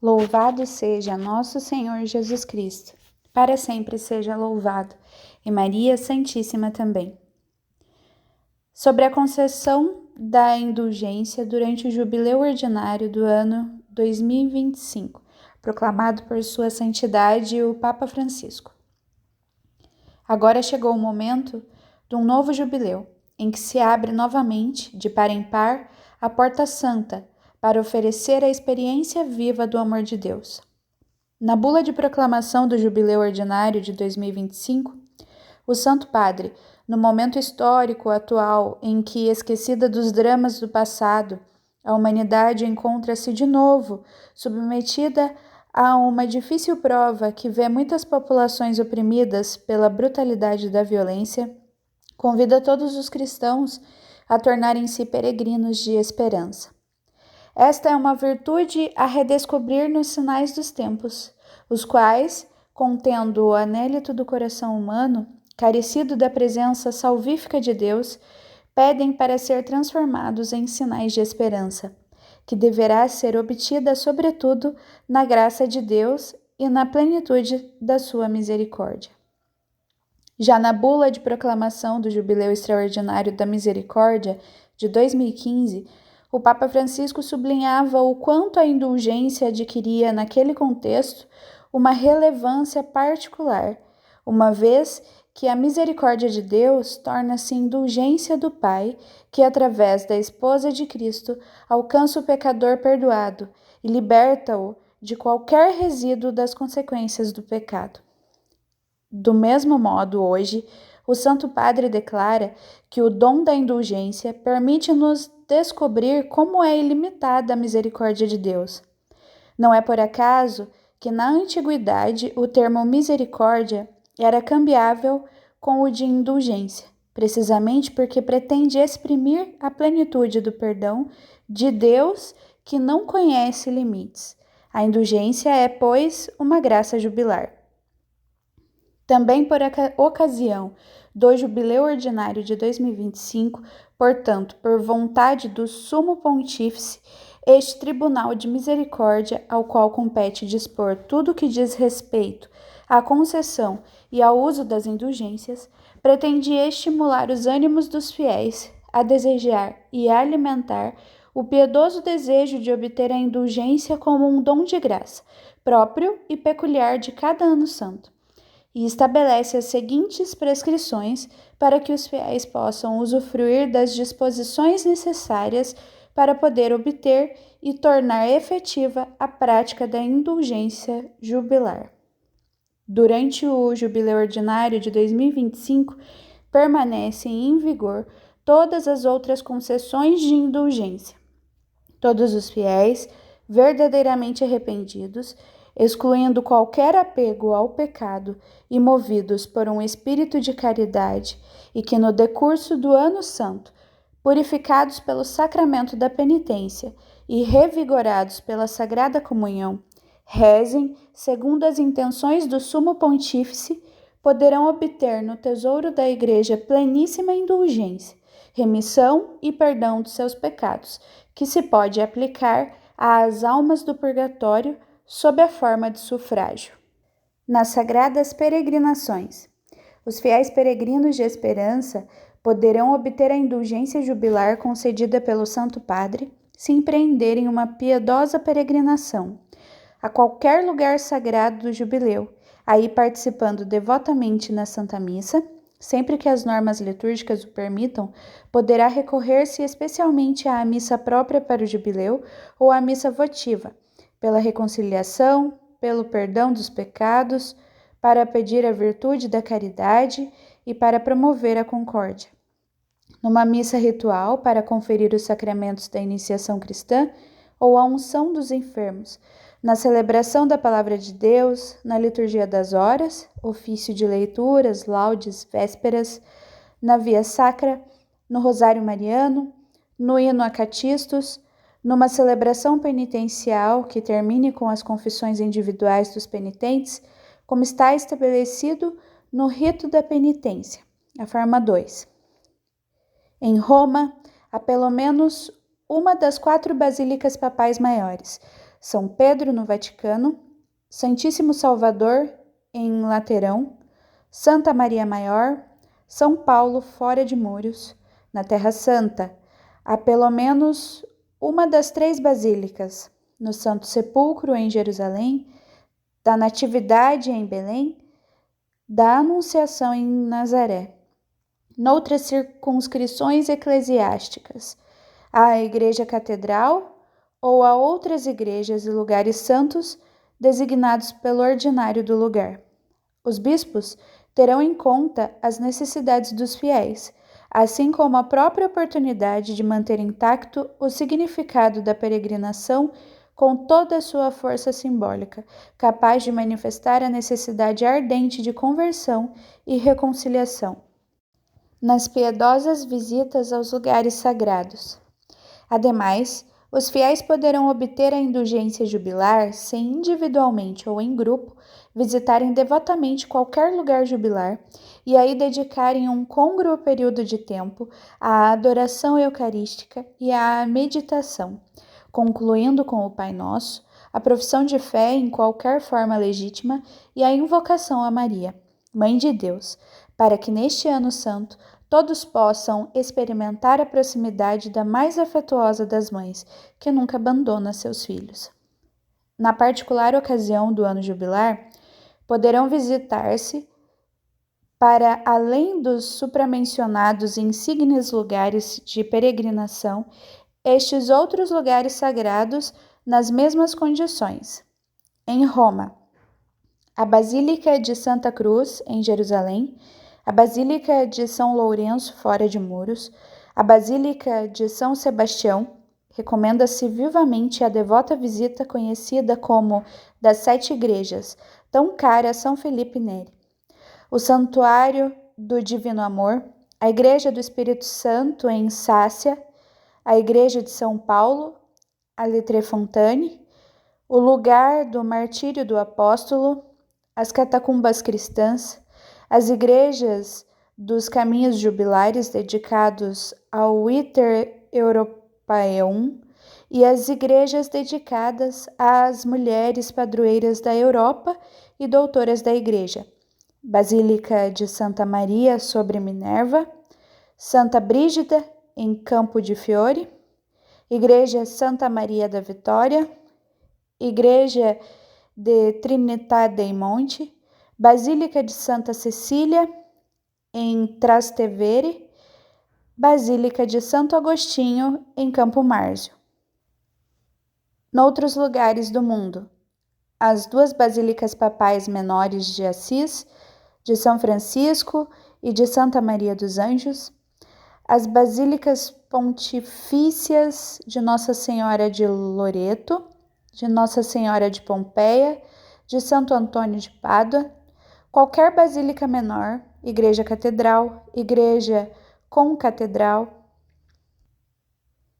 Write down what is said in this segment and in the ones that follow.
Louvado seja nosso Senhor Jesus Cristo, para sempre seja louvado, e Maria Santíssima também. Sobre a concessão da indulgência durante o jubileu ordinário do ano 2025, proclamado por Sua Santidade o Papa Francisco. Agora chegou o momento de um novo jubileu, em que se abre novamente, de par em par, a porta santa, para oferecer a experiência viva do amor de Deus. Na bula de proclamação do Jubileu Ordinário de 2025, o Santo Padre, no momento histórico atual em que, esquecida dos dramas do passado, a humanidade encontra-se de novo submetida a uma difícil prova que vê muitas populações oprimidas pela brutalidade da violência, convida todos os cristãos a tornarem-se peregrinos de esperança. Esta é uma virtude a redescobrir nos sinais dos tempos, os quais, contendo o anélito do coração humano, carecido da presença salvífica de Deus, pedem para ser transformados em sinais de esperança, que deverá ser obtida, sobretudo, na graça de Deus e na plenitude da sua misericórdia. Já na bula de proclamação do Jubileu Extraordinário da Misericórdia de 2015, o Papa Francisco sublinhava o quanto a indulgência adquiria naquele contexto uma relevância particular, uma vez que a misericórdia de Deus torna-se indulgência do Pai, que através da esposa de Cristo alcança o pecador perdoado e liberta-o de qualquer resíduo das consequências do pecado. Do mesmo modo, hoje, o Santo Padre declara que o dom da indulgência permite-nos descobrir como é ilimitada a misericórdia de Deus. Não é por acaso que na antiguidade o termo misericórdia era cambiável com o de indulgência, precisamente porque pretende exprimir a plenitude do perdão de Deus que não conhece limites. A indulgência é, pois, uma graça jubilar. Também por ocasião do Jubileu Ordinário de 2025, portanto, por vontade do Sumo Pontífice, este Tribunal de Misericórdia, ao qual compete dispor tudo o que diz respeito à concessão e ao uso das indulgências, pretende estimular os ânimos dos fiéis a desejar e a alimentar o piedoso desejo de obter a indulgência como um dom de graça, próprio e peculiar de cada ano santo, e estabelece as seguintes prescrições para que os fiéis possam usufruir das disposições necessárias para poder obter e tornar efetiva a prática da indulgência jubilar. Durante o Jubileu Ordinário de 2025, permanecem em vigor todas as outras concessões de indulgência. Todos os fiéis, verdadeiramente arrependidos, excluindo qualquer apego ao pecado e movidos por um espírito de caridade, e que no decurso do ano santo, purificados pelo sacramento da penitência e revigorados pela Sagrada Comunhão, rezem segundo as intenções do Sumo Pontífice, poderão obter no tesouro da Igreja pleníssima indulgência, remissão e perdão dos seus pecados, que se pode aplicar às almas do purgatório sob a forma de sufrágio. Nas sagradas peregrinações, os fiéis peregrinos de esperança poderão obter a indulgência jubilar concedida pelo Santo Padre se empreenderem uma piedosa peregrinação a qualquer lugar sagrado do jubileu, aí participando devotamente na Santa Missa, sempre que as normas litúrgicas o permitam, poderá recorrer-se especialmente à missa própria para o jubileu ou à missa votiva, pela reconciliação, pelo perdão dos pecados, para pedir a virtude da caridade e para promover a concórdia. Numa missa ritual para conferir os sacramentos da iniciação cristã ou a unção dos enfermos, na celebração da Palavra de Deus, na liturgia das horas, ofício de leituras, laudes, vésperas, na via sacra, no rosário mariano, no hino a catistos, numa celebração penitencial que termine com as confissões individuais dos penitentes, como está estabelecido no rito da penitência, a forma 2. Em Roma, há pelo menos uma das 4 basílicas papais maiores, São Pedro no Vaticano, Santíssimo Salvador em Laterão, Santa Maria Maior, São Paulo fora de muros, na Terra Santa, há pelo menos uma das 3 basílicas, no Santo Sepulcro em Jerusalém, da Natividade em Belém, da Anunciação em Nazaré. Noutras circunscrições eclesiásticas, à Igreja Catedral ou a outras igrejas e lugares santos designados pelo ordinário do lugar. Os bispos terão em conta as necessidades dos fiéis, assim como a própria oportunidade de manter intacto o significado da peregrinação com toda a sua força simbólica, capaz de manifestar a necessidade ardente de conversão e reconciliação. Nas piedosas visitas aos lugares sagrados. Ademais, os fiéis poderão obter a indulgência jubilar se individualmente ou em grupo visitarem devotamente qualquer lugar jubilar e aí dedicarem um congruo período de tempo à adoração eucarística e à meditação, concluindo com o Pai Nosso, a profissão de fé em qualquer forma legítima e a invocação a Maria, Mãe de Deus, para que neste ano santo todos possam experimentar a proximidade da mais afetuosa das mães, que nunca abandona seus filhos. Na particular ocasião do ano jubilar, poderão visitar-se, para além dos supramencionados insignes lugares de peregrinação, estes outros lugares sagrados nas mesmas condições. Em Roma, a Basílica de Santa Cruz, em Jerusalém, a Basílica de São Lourenço, fora de muros, a Basílica de São Sebastião, recomenda-se vivamente a devota visita conhecida como das 7 Igrejas, tão cara a São Felipe Neri. O Santuário do Divino Amor, a Igreja do Espírito Santo em Sácia, a Igreja de São Paulo, a Letrefontane, o lugar do Martírio do Apóstolo, as Catacumbas Cristãs, as igrejas dos caminhos jubilares dedicados ao Iter Europaeum e as igrejas dedicadas às mulheres padroeiras da Europa e doutoras da Igreja, Basílica de Santa Maria sobre Minerva, Santa Brígida em Campo de Fiore, Igreja Santa Maria da Vitória, Igreja de Trinità dei Monti, Basílica de Santa Cecília em Trastevere, Basílica de Santo Agostinho em Campo Márcio. Noutros lugares do mundo, as 2 basílicas papais menores de Assis, de São Francisco e de Santa Maria dos Anjos, as basílicas pontifícias de Nossa Senhora de Loreto, de Nossa Senhora de Pompeia, de Santo Antônio de Pádua, qualquer basílica menor, igreja catedral, igreja concatedral,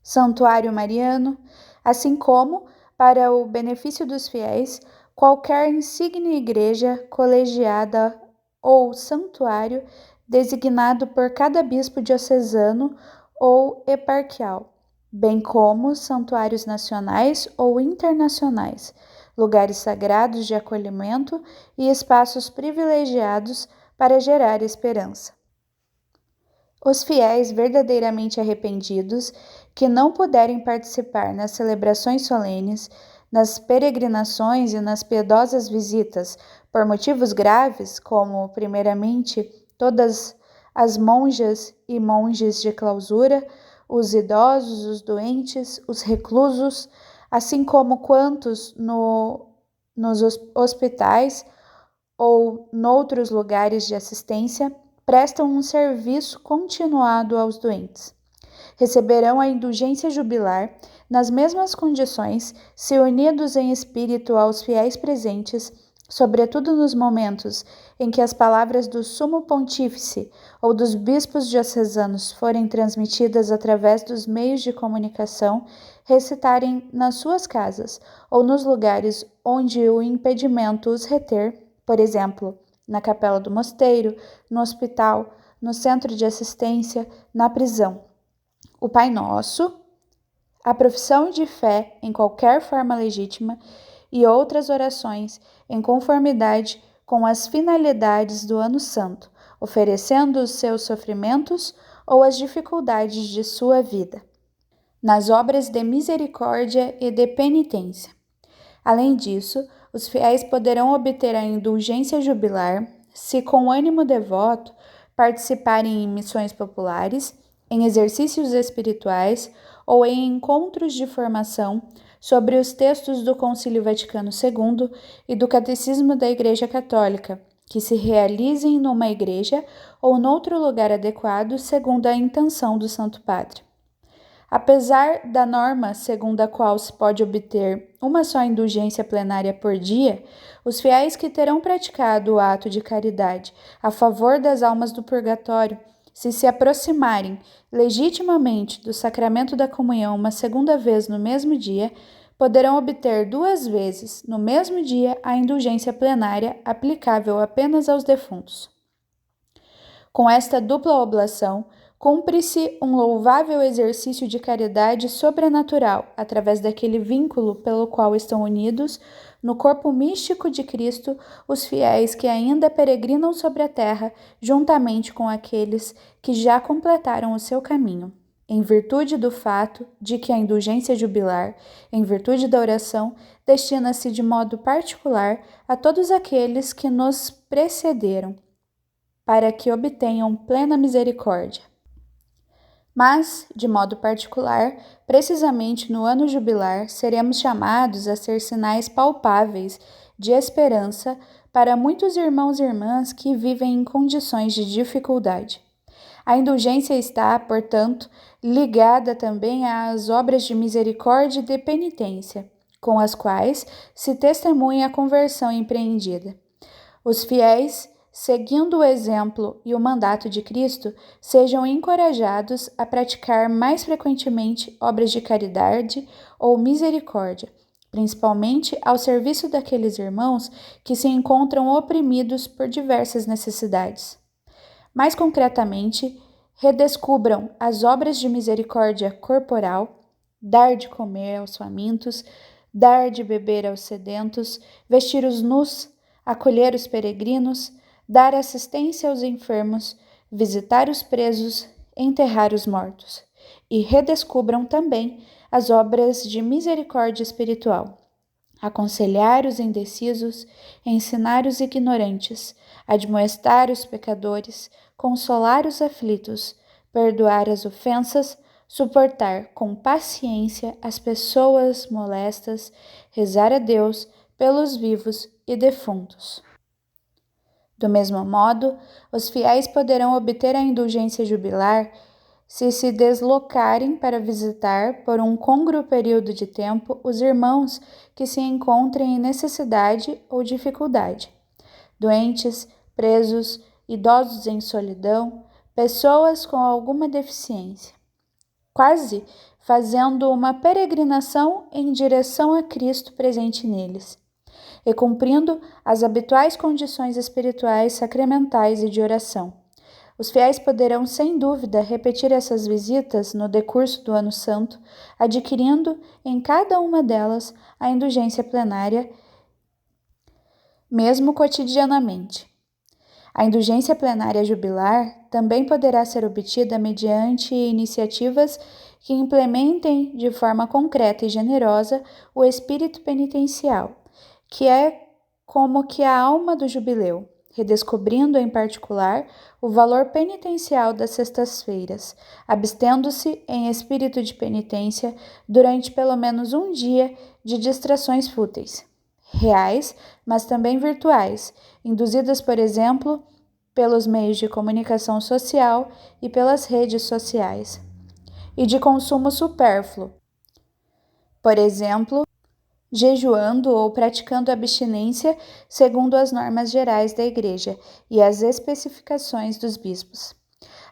santuário mariano, assim como, para o benefício dos fiéis, qualquer insigne igreja colegiada ou santuário designado por cada bispo diocesano ou eparquial, bem como santuários nacionais ou internacionais, lugares sagrados de acolhimento e espaços privilegiados para gerar esperança. Os fiéis verdadeiramente arrependidos, que não puderem participar nas celebrações solenes, nas peregrinações e nas piedosas visitas por motivos graves, como, primeiramente, todas as monjas e monges de clausura, os idosos, os doentes, os reclusos, assim como quantos nos hospitais ou noutros lugares de assistência prestam um serviço continuado aos doentes. Receberão a indulgência jubilar nas mesmas condições, se unidos em espírito aos fiéis presentes, sobretudo nos momentos em que as palavras do Sumo Pontífice ou dos bispos diocesanos forem transmitidas através dos meios de comunicação, recitarem nas suas casas ou nos lugares onde o impedimento os reter, por exemplo, na capela do mosteiro, no hospital, no centro de assistência, na prisão. O Pai Nosso, a profissão de fé em qualquer forma legítima e outras orações em conformidade com as finalidades do Ano Santo, oferecendo os seus sofrimentos ou as dificuldades de sua vida, nas obras de misericórdia e de penitência. Além disso, os fiéis poderão obter a indulgência jubilar se, com ânimo devoto, participarem em missões populares, em exercícios espirituais ou em encontros de formação sobre os textos do Concílio Vaticano II e do Catecismo da Igreja Católica, que se realizem numa igreja ou noutro lugar adequado segundo a intenção do Santo Padre. Apesar da norma segundo a qual se pode obter uma só indulgência plenária por dia, os fiéis que terão praticado o ato de caridade a favor das almas do purgatório, se aproximarem legitimamente do sacramento da comunhão uma segunda vez no mesmo dia, poderão obter 2 vezes no mesmo dia a indulgência plenária aplicável apenas aos defuntos. Com esta dupla oblação, cumpre-se um louvável exercício de caridade sobrenatural, através daquele vínculo pelo qual estão unidos, no corpo místico de Cristo, os fiéis que ainda peregrinam sobre a terra, juntamente com aqueles que já completaram o seu caminho, em virtude do fato de que a indulgência jubilar, em virtude da oração, destina-se de modo particular a todos aqueles que nos precederam, para que obtenham plena misericórdia. Mas, de modo particular, precisamente no ano jubilar, seremos chamados a ser sinais palpáveis de esperança para muitos irmãos e irmãs que vivem em condições de dificuldade. A indulgência está, portanto, ligada também às obras de misericórdia e de penitência, com as quais se testemunha a conversão empreendida. Os fiéis, seguindo o exemplo e o mandato de Cristo, sejam encorajados a praticar mais frequentemente obras de caridade ou misericórdia, principalmente ao serviço daqueles irmãos que se encontram oprimidos por diversas necessidades. Mais concretamente, redescubram as obras de misericórdia corporal, dar de comer aos famintos, dar de beber aos sedentos, vestir os nus, acolher os peregrinos, dar assistência aos enfermos, visitar os presos, enterrar os mortos. E redescubram também as obras de misericórdia espiritual. Aconselhar os indecisos, ensinar os ignorantes, admoestar os pecadores, consolar os aflitos, perdoar as ofensas, suportar com paciência as pessoas molestas, rezar a Deus pelos vivos e defuntos. Do mesmo modo, os fiéis poderão obter a indulgência jubilar se deslocarem para visitar, por um congruo período de tempo, os irmãos que se encontrem em necessidade ou dificuldade, doentes, presos, idosos em solidão, pessoas com alguma deficiência, quase fazendo uma peregrinação em direção a Cristo presente neles, e cumprindo as habituais condições espirituais, sacramentais e de oração. Os fiéis poderão, sem dúvida, repetir essas visitas no decurso do Ano Santo, adquirindo em cada uma delas a indulgência plenária, mesmo cotidianamente. A indulgência plenária jubilar também poderá ser obtida mediante iniciativas que implementem de forma concreta e generosa o espírito penitencial, que é como que a alma do jubileu, redescobrindo em particular o valor penitencial das sextas-feiras, abstendo-se em espírito de penitência durante pelo menos um dia de distrações fúteis, reais, mas também virtuais, induzidas, por exemplo, pelos meios de comunicação social e pelas redes sociais, e de consumo supérfluo, por exemplo, jejuando ou praticando abstinência segundo as normas gerais da Igreja e as especificações dos bispos,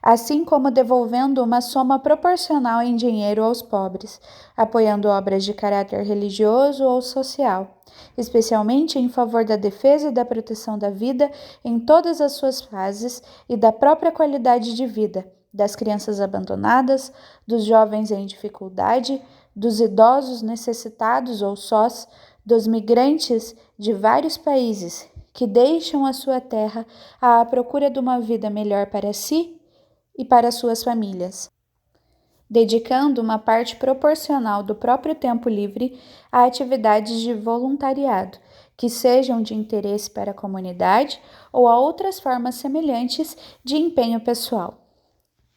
assim como devolvendo uma soma proporcional em dinheiro aos pobres, apoiando obras de caráter religioso ou social, especialmente em favor da defesa e da proteção da vida em todas as suas fases e da própria qualidade de vida, das crianças abandonadas, dos jovens em dificuldade, dos idosos necessitados ou sós, dos migrantes de vários países que deixam a sua terra à procura de uma vida melhor para si e para suas famílias, dedicando uma parte proporcional do próprio tempo livre a atividades de voluntariado, que sejam de interesse para a comunidade ou a outras formas semelhantes de empenho pessoal.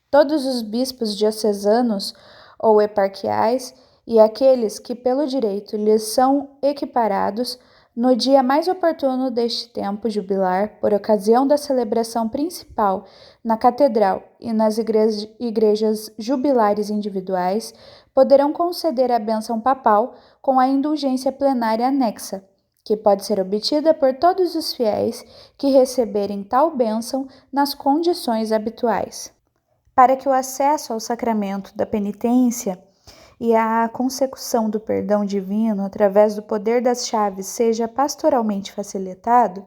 Todos os bispos diocesanos ou eparquiais e aqueles que pelo direito lhes são equiparados, no dia mais oportuno deste tempo jubilar, por ocasião da celebração principal na catedral e nas igrejas jubilares individuais, poderão conceder a bênção papal com a indulgência plenária anexa, que pode ser obtida por todos os fiéis que receberem tal bênção nas condições habituais. Para que o acesso ao sacramento da penitência e a consecução do perdão divino através do poder das chaves seja pastoralmente facilitado,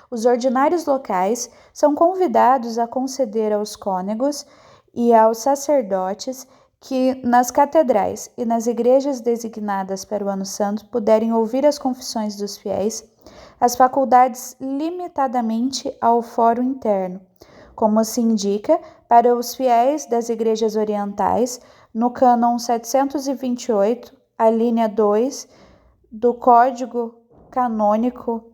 os ordinários locais são convidados a conceder aos cônegos e aos sacerdotes que nas catedrais e nas igrejas designadas para o Ano Santo puderem ouvir as confissões dos fiéis, as faculdades limitadamente ao fórum interno, como se indica para os fiéis das igrejas orientais, no cânon 728, a linha 2 do Código Canônico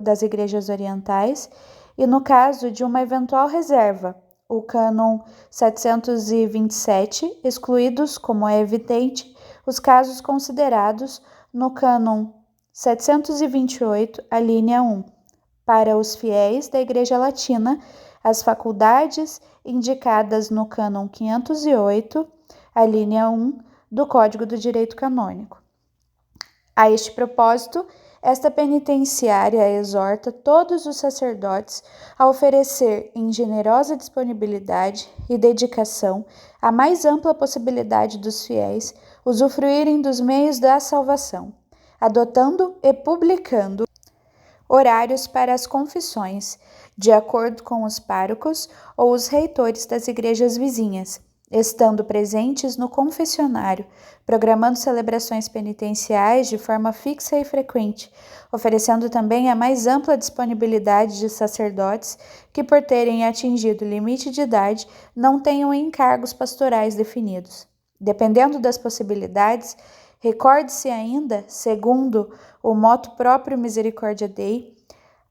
das Igrejas Orientais, e no caso de uma eventual reserva, o cânon 727, excluídos, como é evidente, os casos considerados no cânon 728, a linha 1. Para os fiéis da Igreja Latina, as faculdades indicadas no cânon 508, a linha 1 do Código do Direito Canônico. A este propósito, esta penitenciária exorta todos os sacerdotes a oferecer em generosa disponibilidade e dedicação a mais ampla possibilidade dos fiéis usufruírem dos meios da salvação, adotando e publicando horários para as confissões, de acordo com os párocos ou os reitores das igrejas vizinhas, estando presentes no confessionário, programando celebrações penitenciais de forma fixa e frequente, oferecendo também a mais ampla disponibilidade de sacerdotes que, por terem atingido o limite de idade, não tenham encargos pastorais definidos. Dependendo das possibilidades, recorde-se ainda, segundo o moto próprio Misericordia Dei,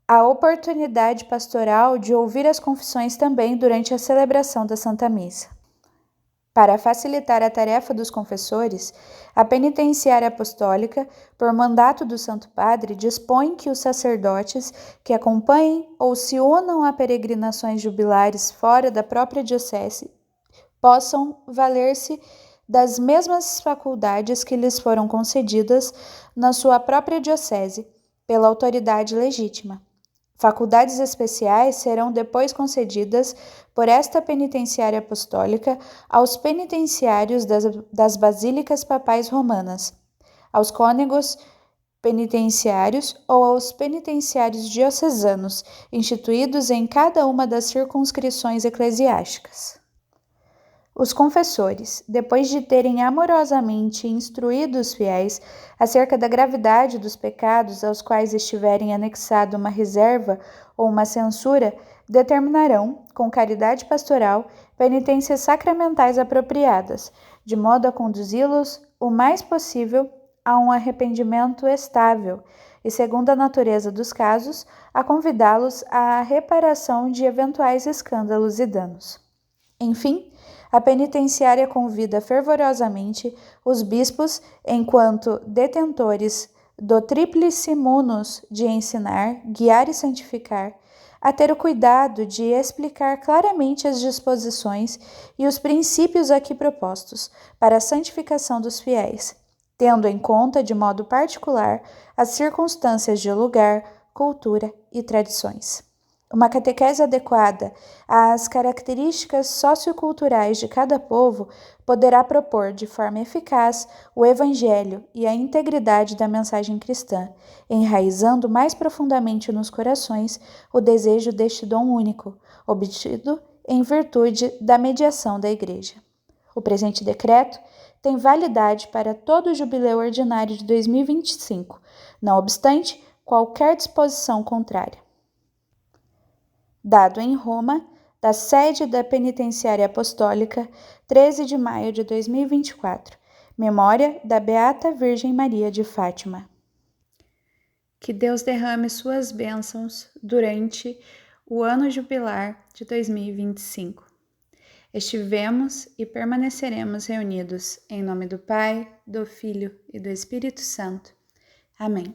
a oportunidade pastoral de ouvir as confissões também durante a celebração da Santa Missa. Para facilitar a tarefa dos confessores, a penitenciária apostólica, por mandato do Santo Padre, dispõe que os sacerdotes que acompanhem ou se unam a peregrinações jubilares fora da própria diocese possam valer-se das mesmas faculdades que lhes foram concedidas na sua própria diocese, pela autoridade legítima. Faculdades especiais serão depois concedidas por esta penitenciária apostólica aos penitenciários das basílicas papais romanas, aos cônegos penitenciários ou aos penitenciários diocesanos, instituídos em cada uma das circunscrições eclesiásticas. Os confessores, depois de terem amorosamente instruído os fiéis acerca da gravidade dos pecados aos quais estiverem anexado uma reserva ou uma censura, determinarão, com caridade pastoral, penitências sacramentais apropriadas, de modo a conduzi-los o mais possível a um arrependimento estável e, segundo a natureza dos casos, a convidá-los à reparação de eventuais escândalos e danos. Enfim, a penitenciária convida fervorosamente os bispos, enquanto detentores do tríplice munus de ensinar, guiar e santificar, a ter o cuidado de explicar claramente as disposições e os princípios aqui propostos para a santificação dos fiéis, tendo em conta de modo particular as circunstâncias de lugar, cultura e tradições. Uma catequese adequada às características socioculturais de cada povo poderá propor de forma eficaz o Evangelho e a integridade da mensagem cristã, enraizando mais profundamente nos corações o desejo deste dom único, obtido em virtude da mediação da Igreja. O presente decreto tem validade para todo o jubileu ordinário de 2025, não obstante qualquer disposição contrária. Dado em Roma, da sede da Penitenciária Apostólica, 13 de maio de 2024. Memória da Beata Virgem Maria de Fátima. Que Deus derrame suas bênçãos durante o ano jubilar de 2025. Estivemos e permaneceremos reunidos em nome do Pai, do Filho e do Espírito Santo. Amém.